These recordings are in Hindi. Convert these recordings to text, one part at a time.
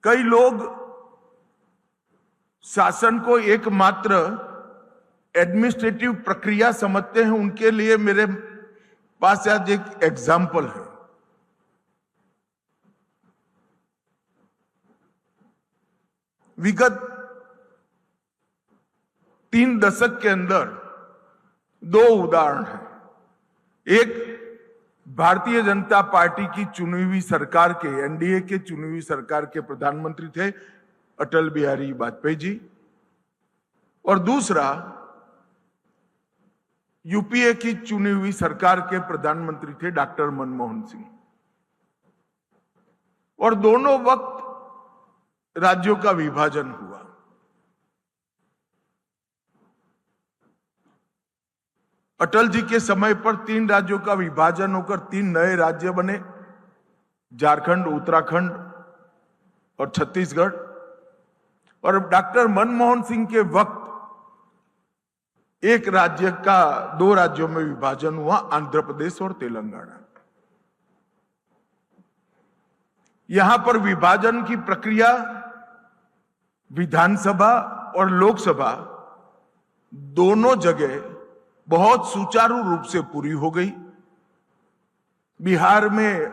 कई लोग शासन को एकमात्र एडमिनिस्ट्रेटिव प्रक्रिया समझते हैं। उनके लिए मेरे पास आज एक एग्जाम्पल है। विगत 3 दशक के अंदर 2 उदाहरण हैं। एक, भारतीय जनता पार्टी की चुनी हुई सरकार के, एनडीए के चुनी हुई सरकार के प्रधानमंत्री थे अटल बिहारी वाजपेयी जी, और दूसरा यूपीए की चुनी हुई सरकार के प्रधानमंत्री थे डॉक्टर मनमोहन सिंह। और दोनों वक्त राज्यों का विभाजन हुआ। अटल जी के समय पर 3 राज्यों का विभाजन होकर 3 नए राज्य बने, झारखंड, उत्तराखंड और छत्तीसगढ़। और डॉक्टर मनमोहन सिंह के वक्त एक राज्य का 2 राज्यों में विभाजन हुआ, आंध्र प्रदेश और तेलंगाना। यहां पर विभाजन की प्रक्रिया विधानसभा और लोकसभा दोनों जगह बहुत सुचारू रूप से पूरी हो गई। बिहार में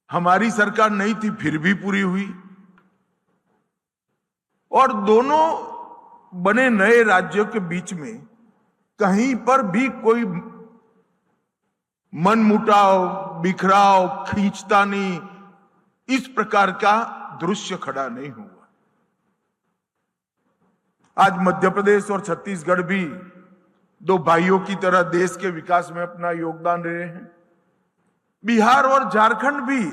हमारी सरकार नहीं थी, फिर भी पूरी हुई। और दोनों बने नए राज्यों के बीच में कहीं पर भी कोई मनमुटाव, बिखराव, खींचतानी, इस प्रकार का दृश्य खड़ा नहीं हुआ। आज मध्य प्रदेश और छत्तीसगढ़ भी 2 भाइयों की तरह देश के विकास में अपना योगदान दे रहे हैं। बिहार और झारखंड भी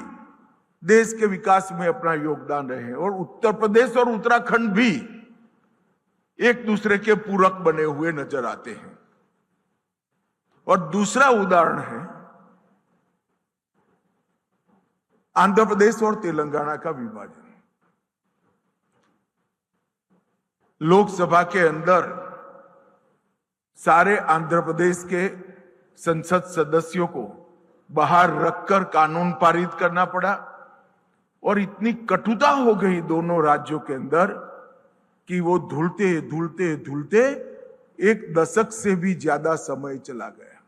देश के विकास में अपना योगदान रहे हैं। और उत्तर प्रदेश और उत्तराखंड भी एक दूसरे के पूरक बने हुए नजर आते हैं। और दूसरा उदाहरण है आंध्र प्रदेश और तेलंगाना का विभाजन। लोकसभा के अंदर सारे आंध्र प्रदेश के संसद सदस्यों को बाहर रखकर कानून पारित करना पड़ा। और इतनी कटुता हो गई दोनों राज्यों के अंदर कि वो धुलते धुलते धुलते 1 दशक से भी ज्यादा समय चला गया।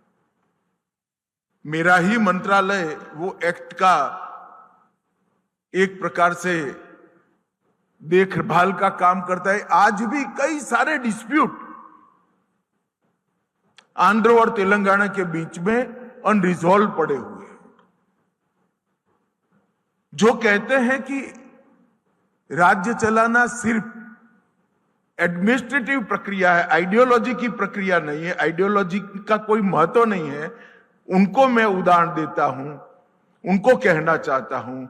मेरा ही मंत्रालय वो एक्ट का एक प्रकार से देखभाल का काम करता है। आज भी कई सारे डिस्प्यूट आंध्र और तेलंगाना के बीच में अनरिजॉल्व पड़े हुए हैं। जो कहते हैं कि राज्य चलाना सिर्फ एडमिनिस्ट्रेटिव प्रक्रिया है, आइडियोलॉजी की प्रक्रिया नहीं है, आइडियोलॉजी का कोई महत्व नहीं है, उनको मैं उदाहरण देता हूं, उनको कहना चाहता हूं,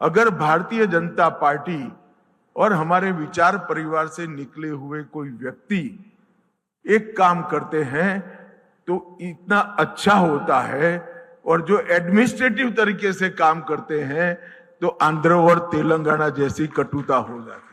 अगर भारतीय जनता पार्टी और हमारे विचार परिवार से निकले हुए कोई व्यक्ति एक काम करते हैं तो इतना अच्छा होता है, और जो एडमिनिस्ट्रेटिव तरीके से काम करते हैं तो आंध्र और तेलंगाना जैसी कटुता हो जाती है।